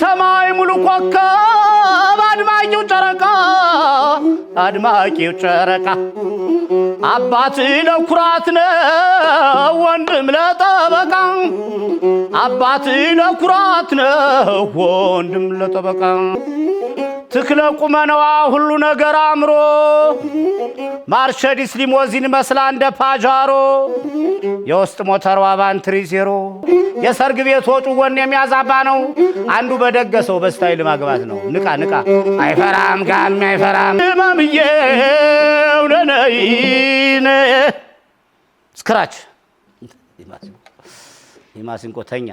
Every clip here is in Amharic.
ሰማይ ሙሉ ኮከብ አድማቂው ጨረቃ አባት ለኩራት ነው ወንድም ለጠበቃ አባት ለኩራት ነው ወንድም ለጠበቃ ትክለ ቁመነዋ ሁሉ ነገር አምሮ ማርሸዲስ ሊሞዚን መስላ እንደ ፓጃሮ የውስጥ ሞተሯ ባንትሪ ዜሮ የሰርግ ቤት ወጡ ወን የሚያዛባ ነው አንዱ በደገሰው በስታይል ማግባት ነው ንቃ ንቃ አይፈራም ጋም አይፈራም ማምዬው ነነይነ ስክራች ይማሲንቆ ተኛ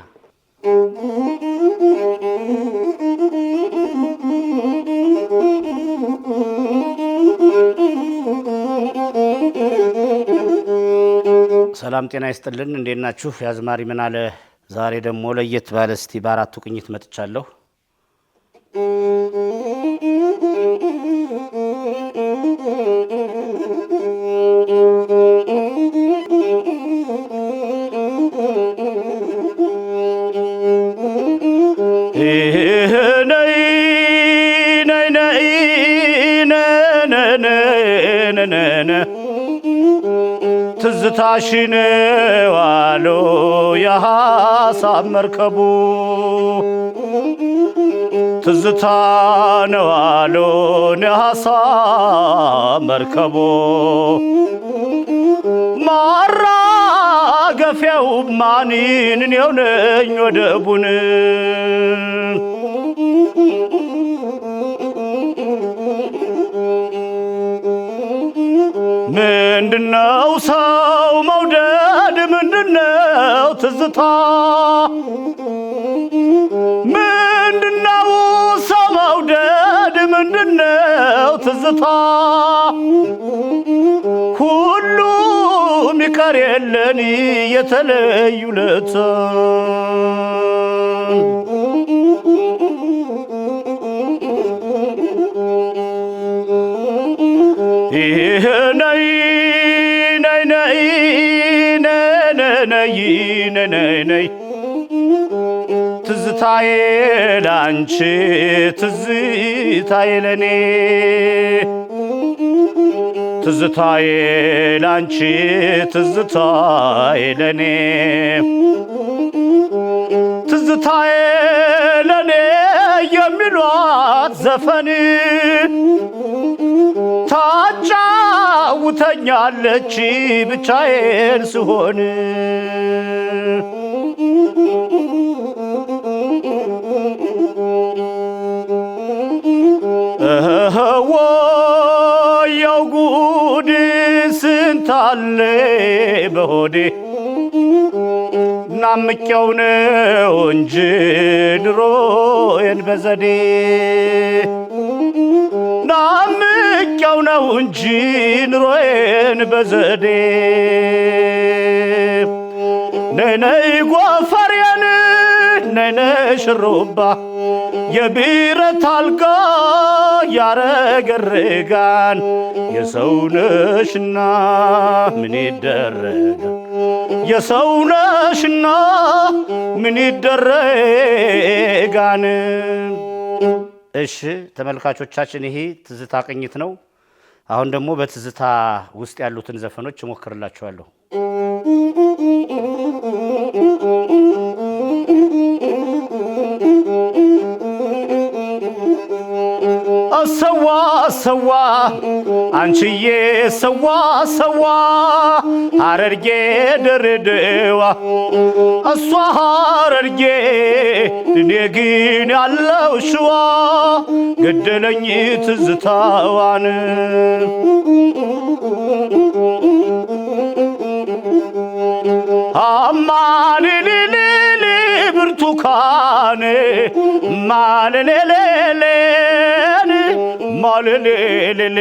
ሰላም ጤና ይስጥልን እንዴት ናችሁ ያዝማሪ ምን አለ ዛሬ ደግሞ ለየት ባለ እስቲ በአራቱ ቅኝት መጥቻለሁ ትዝታሽን ዋሎ የሐሳብ መርከቡ ትዝታ ነው ዋሎ የሐሳብ መርከቡ ማራገፊያው ማንን የሆነኝ ወደቡን ምንድነው ሰው መውደድ ምንድነው ትዝታ ምንድነው ሰው መውደድ ምንድነው ትዝታ ሁሉም ይቀር የለን የተለዩለት ነይ ትዝታዬ ላንቺ ትዝታዬ ለኔ ትዝታዬ ላንቺ ትዝታዬ ለኔ ትዝታዬ ለኔ የሚሏት ዘፈን ታጫውተኛለች ብቻዬን ስሆን ወያው ጉድ ስንታለ በሆዴ ናምቄው ነው እንጂ ድሮዬን በዘዴ ናምቄው ነው እንጂ ኑሮዬን በዘዴ ነይ ጎፈሬን ነይ ሽሩባ የቢረት አልጋ ያረገርጋን የሰውነሽና ምን ይደረጋል የሰውነሽና ምን ይደረጋን እሺ ተመልካቾቻችን ይሄ ትዝታ ቅኝት ነው አሁን ደግሞ በትዝታ ውስጥ ያሉትን ዘፈኖች እሞክርላችኋለሁ ሰዋ ሰዋ አንቺዬ ሰዋ ሰዋ ሐረርጌ ድሬዳዋ እሷ ሐረርጌ እኔ ግን ያለው ሸዋ ገደለኝ ትዝታዋን አማልልል ብርቱካን ማልልልል ሌሌ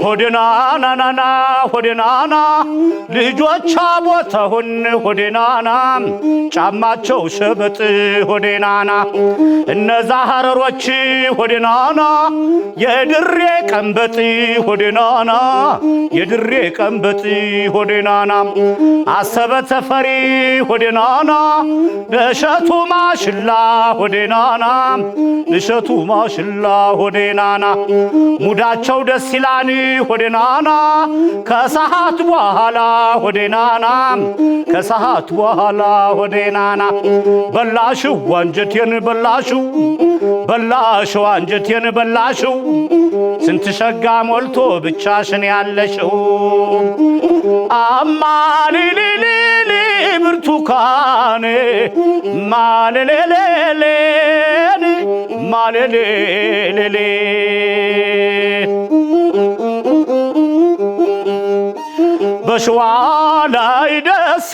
ሆዴናናናና ሆዴናና ልጆች ቦታሁን ሆዴናና ጫማቸው ሸበጥ ሆዴናና እነዛ ሐረሮች ሆዴናና የድሬ ቀንበጥ ሆዴናና የድሬ ቀንበጥ ሆዴናና አሰበ ተፈሪ ሆዴናና ነሸቱ ማሽላ ሆዴናና ነሸቱ ማሽላ ሆዴናና ሙዳቸው ደስ ይላል ሆዴናና ከሰዓት በኋላ ሆዴናና ከሰዓት በኋላ ሆዴናና በላሽው አንጀቴን በላሽው በላሽው አንጀቴን በላሽው ስንት ሸጋ ሞልቶ ብቻሽን ያለሽው አማሊሊሊ ብርቱካኔ ማለሌሌሌ ማለሌሌሌ በሸዋ ላይ ደሴ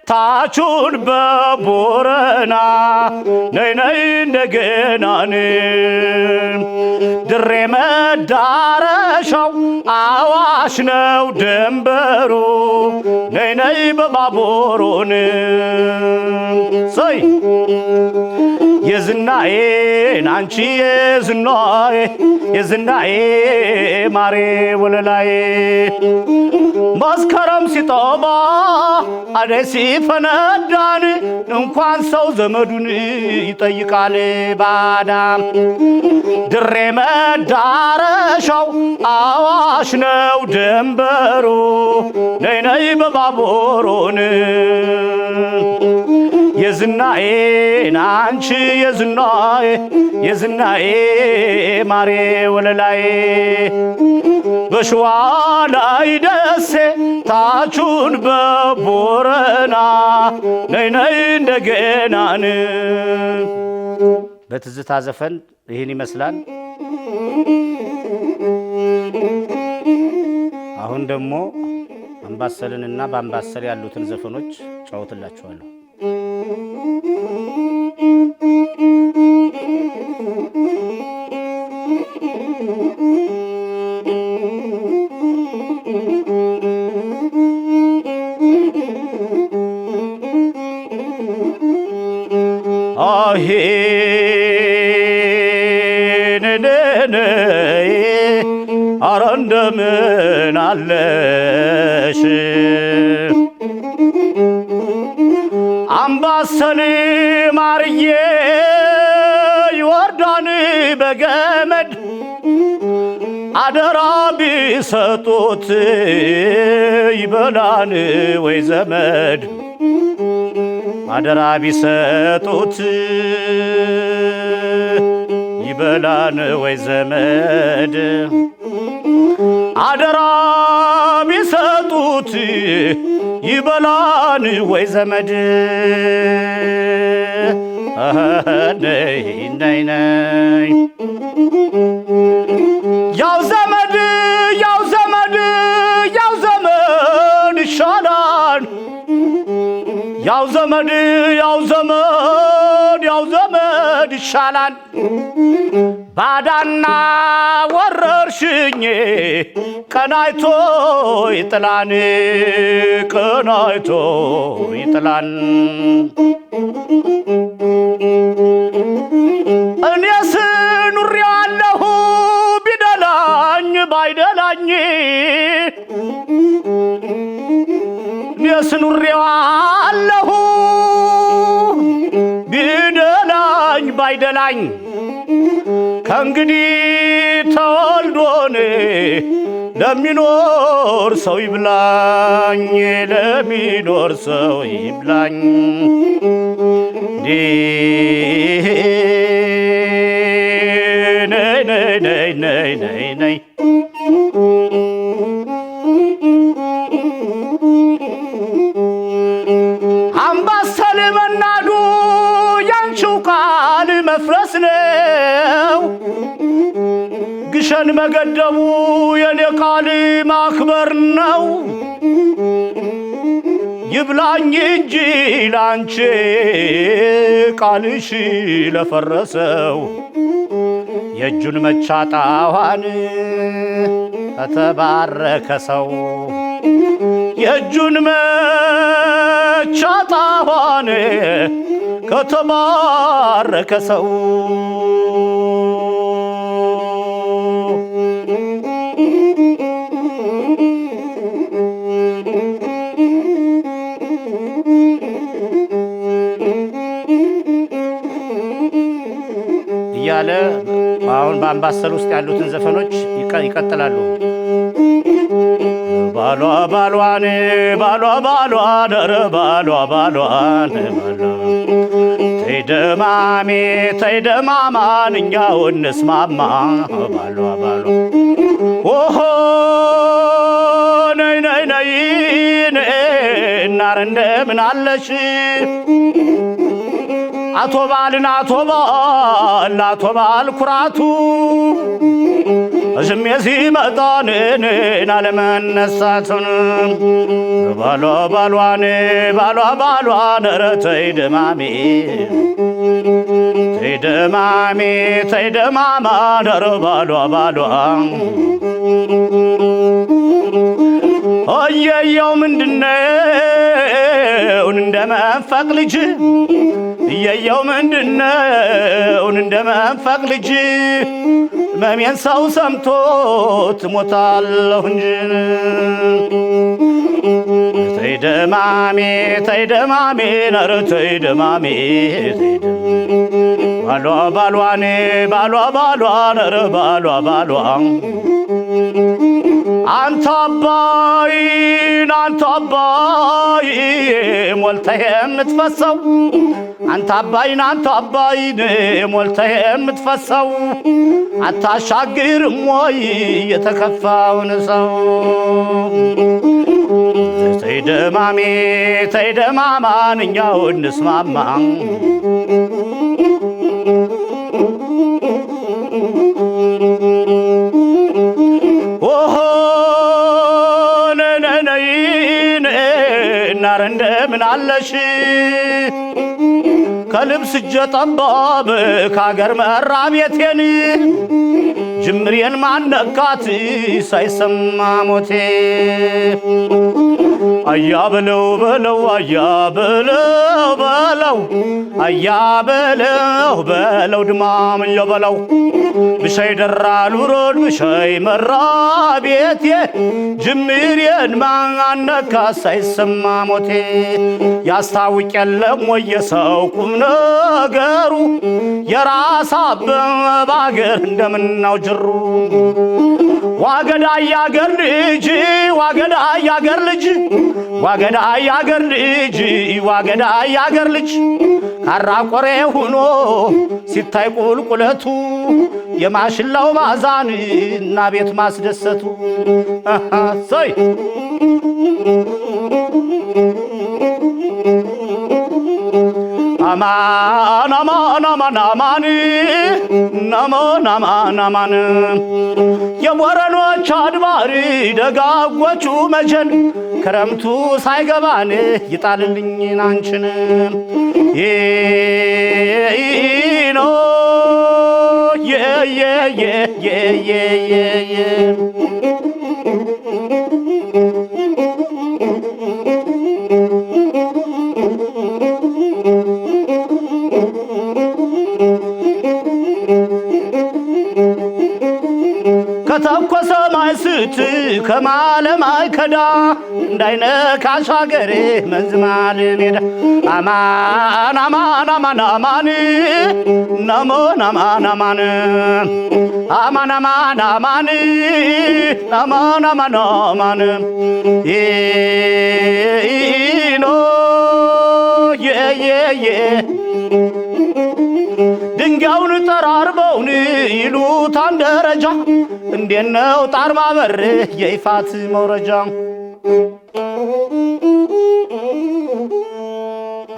ታቹን በቦረና ነይ ነይ እንደገናን ድሬ መዳረሻው አዋሽ ነው ድንበሩ ነይ ነይ በባቡሩን ሰይ የዝናዬን አንቺ የዝናዬ የዝናዬ ማሬ ወለላዬ መስከረም ሲጠባ አደይ ሲፈነዳን እንኳን ሰው ዘመዱን ይጠይቃል ባዳ ድሬ መዳረሻው አዋሽ ነው ድንበሩ ነይ ነይ በባቡሩን የዝናዬን አንቺ የዝናዬ የዝናዬ ማሬ ወለላዬ በሸዋ ላይ ደሴ ታቹን በቦረና ነይ ነይ እንደገናን በትዝታ ዘፈን ይህን ይመስላል። አሁን ደግሞ አምባሰልንና በአምባሰል ያሉትን ዘፈኖች ጫውትላችኋለሁ። አሄ ነነነ አረ እንደምን አለሽ አምባሰል ማርዬ ይወርዳን በገመድ አደራ ቢሰጡት ይበላን ወይ ዘመድ አደራ ቢሰጡት ይበላን ወይ ዘመድ አደራ ቢሰጡት ይበላን ወይ ዘመድ ነይ ነይ ነይ ያው ዘመድ ያው ዘመድ ያው ዘመድ ይሻላል ያው ዘመድ ያው ዘመድ ያው ዘመድ ይሻላል ባዳና ወረርሽኝ ቀናይቶ ይጥላን ቀናይቶ ይጥላን እኔስ ኑሬዋለሁ ቢደላኝ ባይደላኝ እኔስ ኑሬዋለሁ ቢደላኝ ባይደላኝ ከእንግዲህ ተወልዶን ለሚኖር ሰው ይብላኝ ለሚኖር ሰው ይብላኝ ነይ ነይ ነይ ነይ ነይ ነይ አምባሰል መናዱ ያንቺው ቃል መፍረስ ነው ግሸን መገደቡ የኔ ቃል ማክበር ነው ይብላኝ እንጂ ላንቺ ቃልሽ ለፈረሰው የእጁን መቻጣዋን ከተባረከ ሰው የእጁን መቻጣዋን ከተባረከ ሰው እያለ አሁን በአምባሰል ውስጥ ያሉትን ዘፈኖች ይቀጥላሉ። ባሏ ባሏን ባሏ ባሏን ኧረ ባሏ ባሏን ተይደማሜ ተይደማማን እኛው እንስማማ ባሏ ባሏ ኦሆ ነይ ነይ ነይ እናር እንደምን አለሽ አቶ ባልን አቶ ባል ኩራቱ እዝሜ ሲመጣንን አለመነሳቱን ባሏ ባሏን ባሏ ባሏን ኧረ ተይደማሜ ተይደማሜ ተይደማማን ኧረ ባሏ ባሏ እየየው ምንድነው እንደመንፈቅ ልጅ እየየው ምንድነው እንደመንፈቅ ልጅ መሜን ሰው ሰምቶት ሞታለሁ እንጂ ተይደማሜ ተይደማሜ ኧረ ተይደማሜ ባሏ ባሏን ባሏ ባሏን ኧረ ባሏ ባሏ አንተ አባይ ሞልተህ የምትፈሰው አንተ አባይን ሞልተህ የምትፈሰው አታሻግርም ወይ የተከፋውን ሰው ተይደማሜ ተይደማማን እኛው እንስማማ ኦሆ ነነነይ እናር እንደምን አለሽ ከልብስ እጀ ጠባብ ከአገር መራ ቤቴን ጅምሬን ማነካት ሳይሰማ ሞቴ አያ በለው በለው አያ በለው በለው አያ በለው በለው ድማም ለበለው ብሻይ ደራ ሉሮድ ብሻይ መራ ቤቴ ጅምሬን ማነካት ሳይሰማ ሞቴ ያስታውቅ የለም ወይ የሰው ቁም ነገሩ የራስ አበበ አገር እንደምናው ጅሩ ዋገዳ ያገር ልጅ ዋገዳ ያገር ልጅ ዋገዳ ያገር ልጅ ዋገዳ ያገር ልጅ ካራቆሬ ሆኖ ሲታይ ቁልቁለቱ የማሽላው ማዛን እና ቤት ማስደሰቱ ሰይ አማን አማን አማን አማን ናማን አማን አማን የወረኖች አድባር ደጋጎቹ መጀን ክረምቱ ሳይገባን ይጣልልኝ አንቺን ይኖ ከተኮሰ ማይስት ከማለማይ ከዳ እንዳይነካሽ አገሬ መንዝማል ሜዳ አማን አማን አማን አማን ናሞን አማን አማን አማን አማን አማን አማን አማን አማን ይኖ ድንጋዩን ጠራርበውን ይሉታን ደረጃ እንዴት ነው ጣር ማበር የይፋት መውረጃ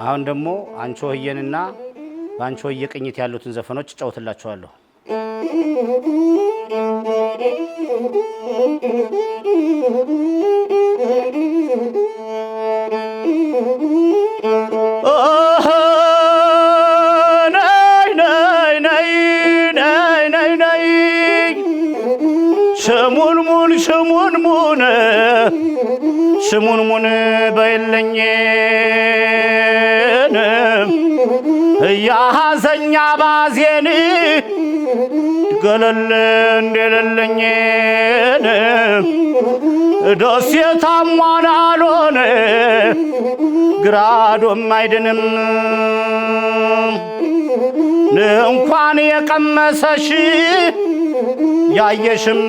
አሁን ደግሞ አንቺ ሆየንና ባንቺ ሆየ ቅኝት ያሉትን ዘፈኖች ጫውትላችኋለሁ ሽሙንሙን በይልኝ ያሐዘኛ ባዜን ገለል እንደሌለኝ ደሴታሟን አልሆነ ግራዶም አይድንም እንኳን የቀመሰሽ ያየሽም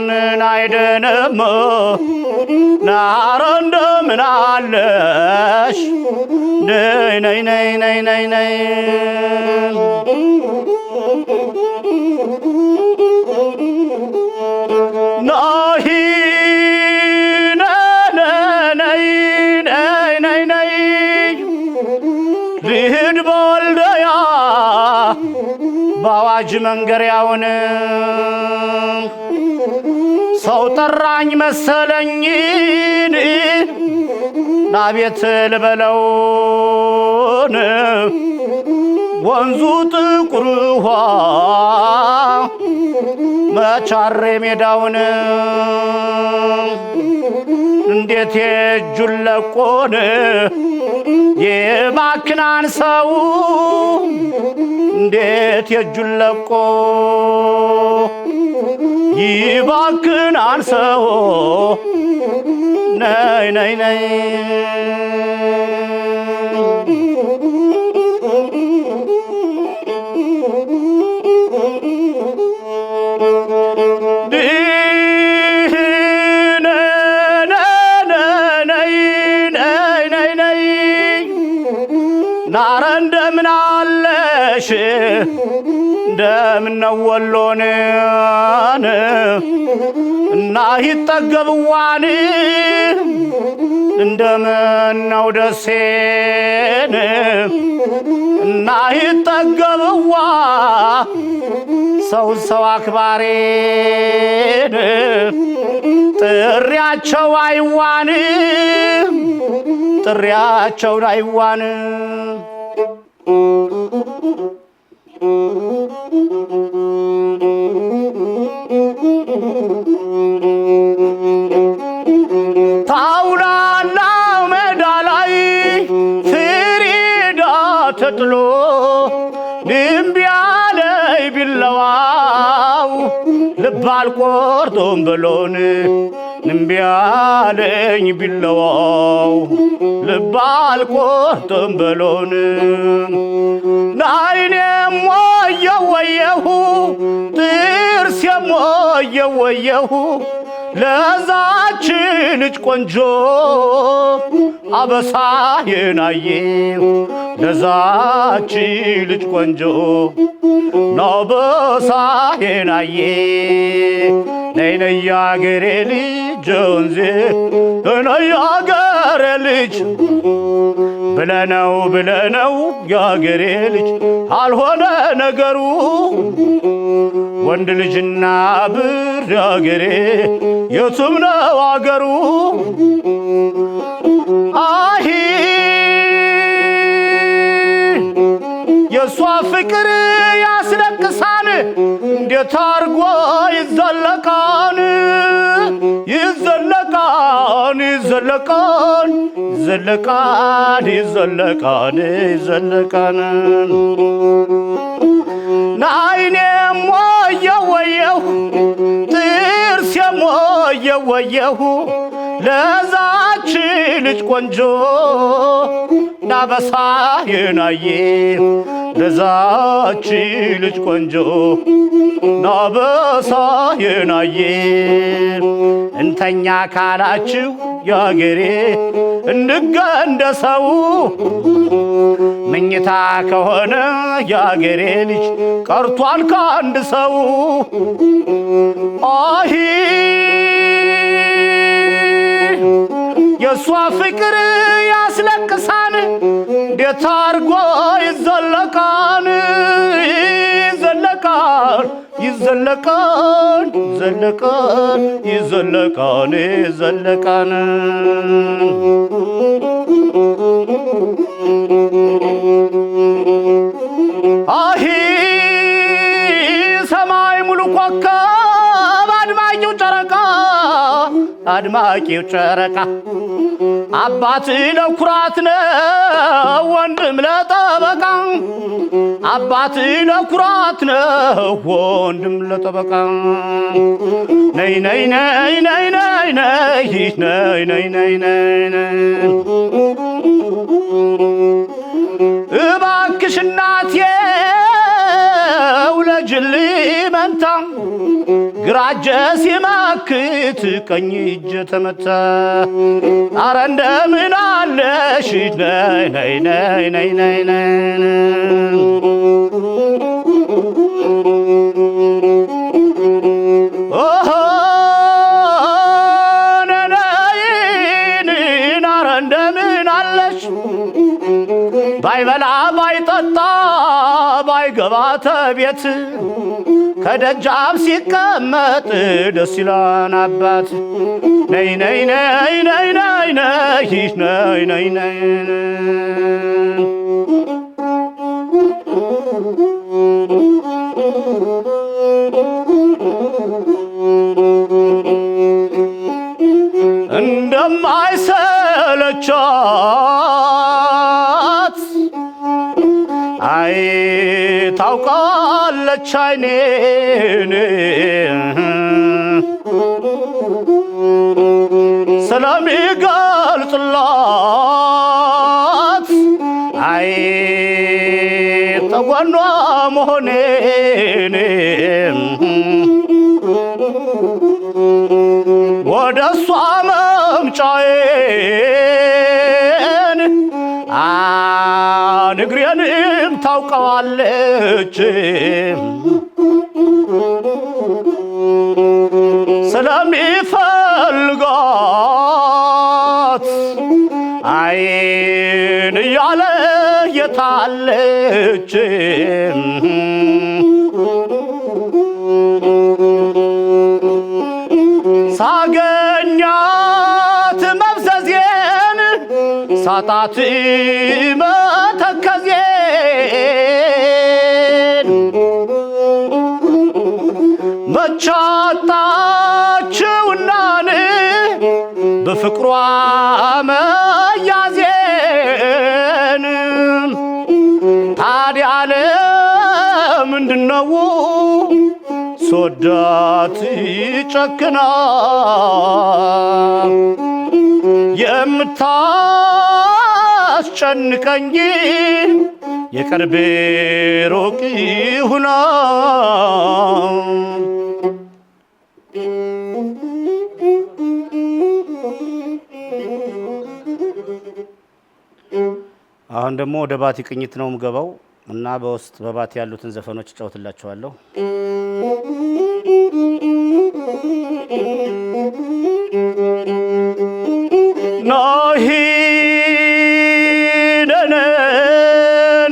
አይደንም ናረ እንደምን አለሽ ነይ ነይ ነይ ነይ ነይ ነይ ናሂ ልሂድ በወልደያ በአዋጅ መንገሪያውን ሰው ጠራኝ መሰለኝን ናቤት ልበለውን ወንዙ ጥቁር ውሃ መቻሬ ሜዳውን እንዴት የእጁን ለቆን የባክናን ሰው እንዴት የእጁን ለቆ ይባክናን ሰው ነይ ነይ ነይ ናረ እንደምን አለሽ እንደምነው ወሎን እና ይጠገብዋን እንደምነው ደሴን እና ይጠገብዋ ሰው አክባሬን ጥሪያቸው አይዋን ጥሪያቸው አይዋን ታውላላው ሜዳ ላይ ፍሪዳ ተጥሎ ድንብ ያለይ ቢለዋው ልብ አልቆርጦም ብሎን እምቢ አለኝ ቢለዋው ልብ አልቆርጥም ብሎን ናይኔም ወየሁ ጥርሴም ወየሁ ለዛች ልጅ ቆንጆ አበሳዬን አየሁ ለዛች ልጅ ቆንጆ አበሳዬን አየሁ ነይ ነይ ያገሬ ልጅ ወንዜ ነይ ያገሬ ልጅ ብለነው ያገሬ ልጅ አልሆነ ነገሩ ወንድ ልጅና ብር ያገሬ የቱም ነው አገሩ አሂ የሷ ፍቅር ያስለቅሳን እንዴት አርጎ ይዘለቃን ይዘለቃን ይዘለቃን ይዘለቃን ይዘለቃን ይዘለቃን ናይኔም ወየሁ ጥርሴም ወየሁ ለዛች ልጅ ቆንጆ ናበሳዬን አየሁ ለዛች ልጅ ቆንጆ ናበሳዬን አየሁ እንተኛ ካላችሁ ያገሬ እንገንደሰው መኝታ ከሆነ ያገሬ ልጅ ቀርቷል ካንድ ሰው አሂ የሷ ፍቅር ያስለቅሳን እንዴት አርጎ ይዘለቃን ይዘለቃን ይዘለቃን ይዘለቃን ይዘለቃን ይዘለቃን አሂ ሰማይ ሙሉ ኮከብ አድማቂው ጨረቃ አድማቂው ጨረቃ አባት ለኩራት ነው ወንድም ለጠበቃ አባት ለኩራት ነው ወንድም ለጠበቃ ነይ ነይ ነይ ነይ ነይ ነይ ነይ ነይ ነይ ነይ እባክሽ እናቴ ውለጅልኝ መንታ ግራ እጄ ሲመክት ቀኝ እጄ ተመታ አረ እንደምን አለሽ ነይ ነይ ነይ ነይ ነይ ነይ ኦሆ ነነይን አረ እንደምን አለሽ ባይበላ ባይጠጣ ባይገባ ተቤት ከደጃፍ ሲቀመጥ ደስ ይላል አባት ነይ ነይ ነይ ነይ ነይ ነይ ነይ ነይ ነይ እንደማይሰለቻት አይ ታውቃለች አይኔን ስለሚገልጽላት አይ ተጓኗ መሆኔን ወደ እሷ መምጫዬን ንግሬንም ታውቀዋለች ስለሚፈልጋት አይን እያለ የታለች ሳገኛት መፍዘዜን ሳጣት መተከዜን መቻጣችውናን በፍቅሯ መያዜን ታዲያ ለምንድነው ሶዳት ጨክና የምታስጨንቀኝ የቅርብ ሩቅ ሁና አሁን ደግሞ ወደ ባቲ ቅኝት ነው የምገባው እና በውስጥ በባቲ ያሉትን ዘፈኖች እጫወትላችኋለሁ። ናሂ ነነ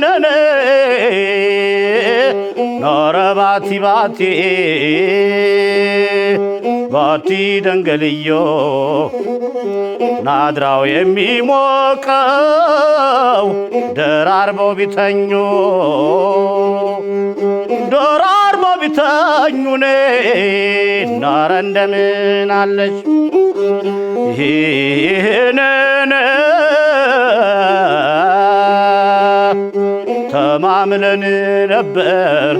ነነ ኖረ ባቲ ባቲ ባቲ ደንገልዮ ናድራው የሚሞቀው ደራርበው ቢተኙ ደራርበው ቢተኙኔ ናረ እንደምን አለች ይህንን ተማምለን ነበር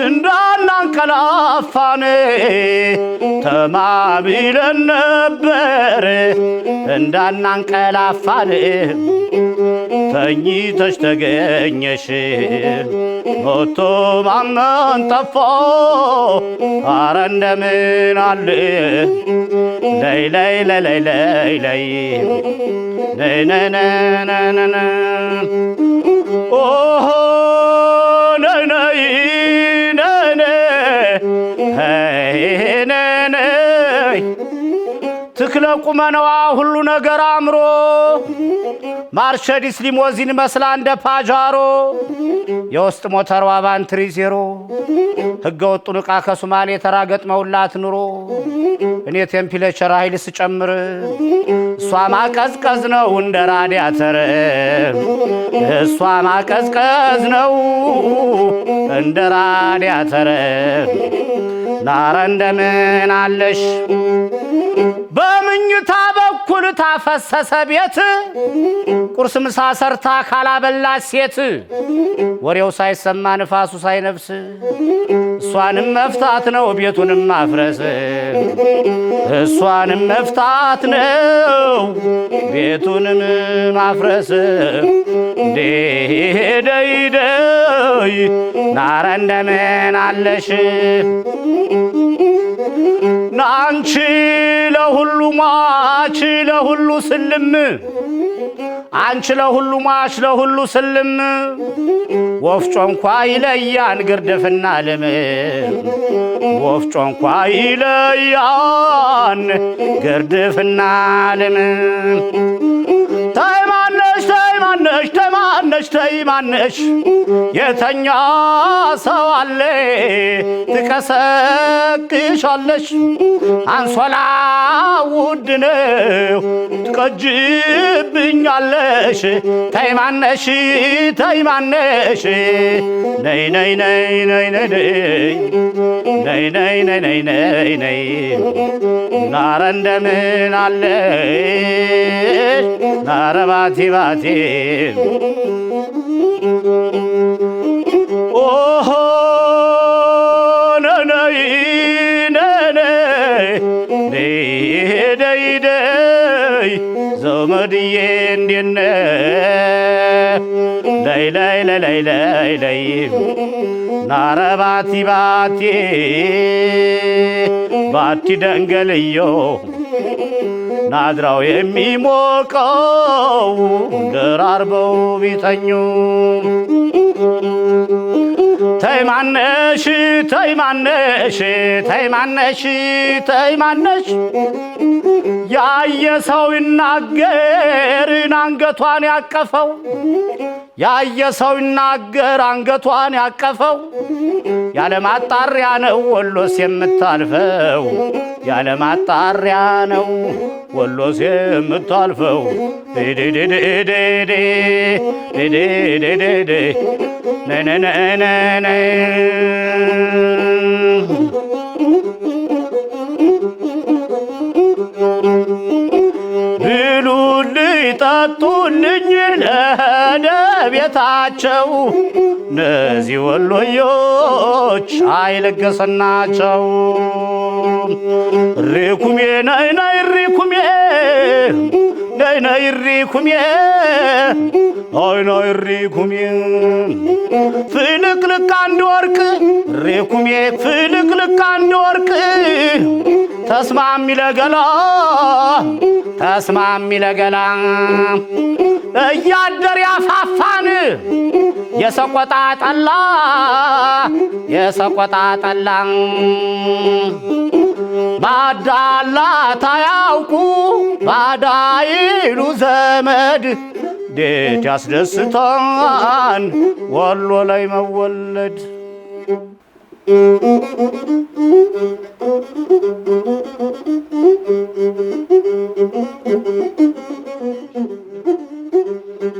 እንዳናንቀላፋን ተማምለን ነበር እንዳናንቀላፋን ተኝተሽ ተገኘሽ ሞቶ ማመን ጠፋ አረ እንደምን አለ ለይ ለይ ለይ ለይ ለይ ነይ ነይ ነይ ነይ ኦሆ ነይ ነይ ነይ ነይ ትክለ ቁመነዋ ሁሉ ነገር አምሮ ማርሸዲስ ሊሞዚን መስላ እንደ ፓጃሮ የውስጥ ሞተሯ ባንትሪ ዜሮ ህገ ወጡን ዕቃ ከሶማሌ ተራ ገጥመውላት ኑሮ እኔ ቴምፕሌቸር ኃይል ስጨምር እሷ ማቀዝቀዝ ነው እንደ ራዲያተር እሷ ማቀዝቀዝ ነው እንደ ራዲያተር ናረ እንደምን አለሽ በምኝታ በኩል ታፈሰሰ ቤት ቁርስ ምሳ ሰርታ ካላበላች ሴት ወሬው ሳይሰማ ንፋሱ ሳይነፍስ እሷንም መፍታት ነው ቤቱንም ማፍረስ እሷንም መፍታት ነው ቤቱንም ማፍረስ ደይ ናረ እንደምን አለሽ ናንቺ ለሁሉ ሟች ለሁሉ ስልም አንቺ ለሁሉ ሟች ለሁሉ ስልም ወፍጮ እንኳ ይለያን ግርድፍና ልም ወፍጮ እንኳ ይለያን ግርድፍና ልም ተይማነሽ የተኛ ሰው አለ ትቀሰቅሻለሽ አንሶላ ውድ ነው ትቀጅብኛለሽ ተይማነሽ ነይ ናረ እንደምን አለሽ ናረ ባቲ ኦሆ ነይ ዘመድዬ እንዴት ነህ ላይ ናረ ባቲ ደንገልዮ ናድራው የሚሞቀው ደራርበው ቢተኙ ተይማነሽ ያየ ሰው ይናገርን አንገቷን ያቀፈው ያየ ሰው ይናገር አንገቷን ያቀፈው ያለ ማጣሪያ ነው ወሎስ የምታልፈው ያለ ማጣሪያ ነው ወሎስ የምታልፈው ብሉልኝ ጠጡልኝ ለቤታቸው እነዚህ ወሎዮች አይለገሰናቸው ሪኩሜ ነይ ሪኩሜ ፍልቅልቅ አንድ ወርቅ ሪኩሜ ፍልቅልቅ አንድ ወርቅ ተስማሚ ለገላ እያደር ያፋፋን የሰቆጣ ጠላ ባዳላት አያውቁ ባዳይሉ ዘመድ እንዴት ያስደስታን ወሎ ላይ መወለድ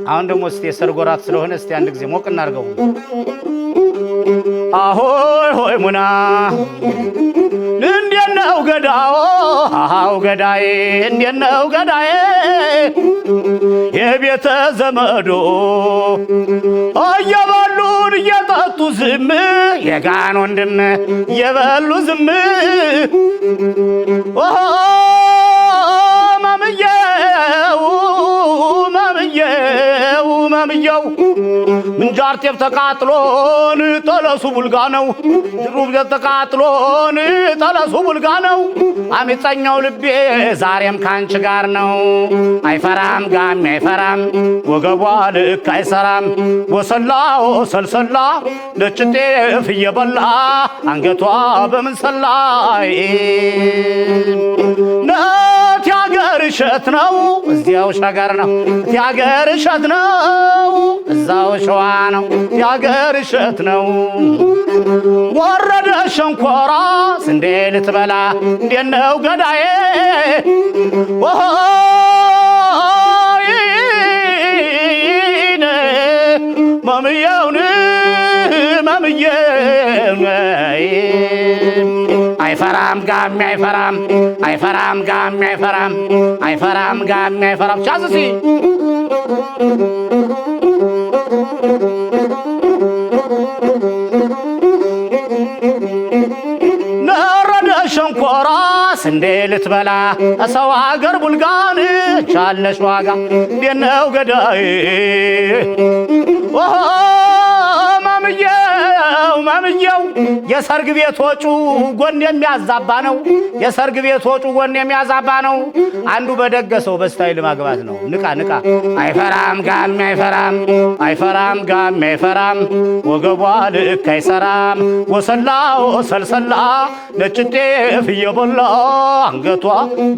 አሁን ደግሞ እስቲ የሰርግ ወራት ስለሆነ እስቲ አንድ ጊዜ ሞቅ እናርገው አሆይ ሆይ ሙና እንዴት ነው ገዳው አው ገዳዬ እንዴት ነው ገዳዬ የቤተ ዘመዶ እየበሉን እየጠጡ ዝም የጋን ወንድም እየበሉ ዝም ማምየው ምንጃር ጤፍ ተቃጥሎን ጠለሱ ቡልጋ ነው ድሩብ ተቃጥሎን ጠለሱ ቡልጋ ነው አሚፀኛው ልቤ ዛሬም ካንቺ ጋር ነው አይፈራም ጋሚ አይፈራም ወገቧ ልክ አይሰራም ወሰላ ነጭ ጤፍ እየበላ አንገቷ በምንሰላይ ነት ያገር እሸት ነው እዚያው ሸገር ነው ያገር እሸት ነው እዛው ሸዋ ነው ያገር እሸት ነው ወረደ ሸንኮራ ስንዴ ልትበላ እንዴት ነው ገዳዬ አይፈራም ጋሚ አይፈራም አይፈራም ጋሚ አይፈራም አይፈራም ጋሚ አይፈራም ቻዝሲ ነረደ ሸንኮራ ስንዴ ልትበላ ሰው አገር ቡልጋን ቻለሽ ዋጋ የነው ገዳይ ማምየው የሰርግ ቤት ወጩ ጎን የሚያዛባ ነው የሰርግ ቤት ወጩ ጎን የሚያዛባ ነው አንዱ በደገሰው በስታይል ማግባት ነው ንቃ ንቃ አይፈራም ጋሚ አይፈራም አይፈራም ጋሚ አይፈራም ወገቧ ልክ አይሰራም ወሰላ ወሰልሰላ ነጭ ጤፍ እየበላ አንገቷ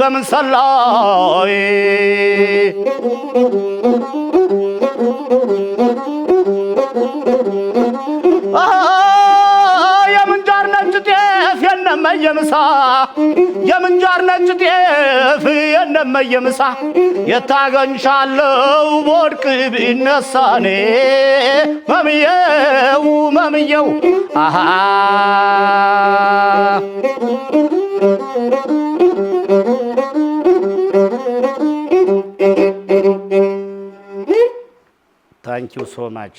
በምን ሰላ የምንጃር ነጭ ጤፍ የነመየምሳ የምንጃር ነጭ ጤፍ የነመየምሳ የታገኝሻለው ወድቅ ቢነሳኔ መምየው አሃ ታንኪዩ ሶ ማች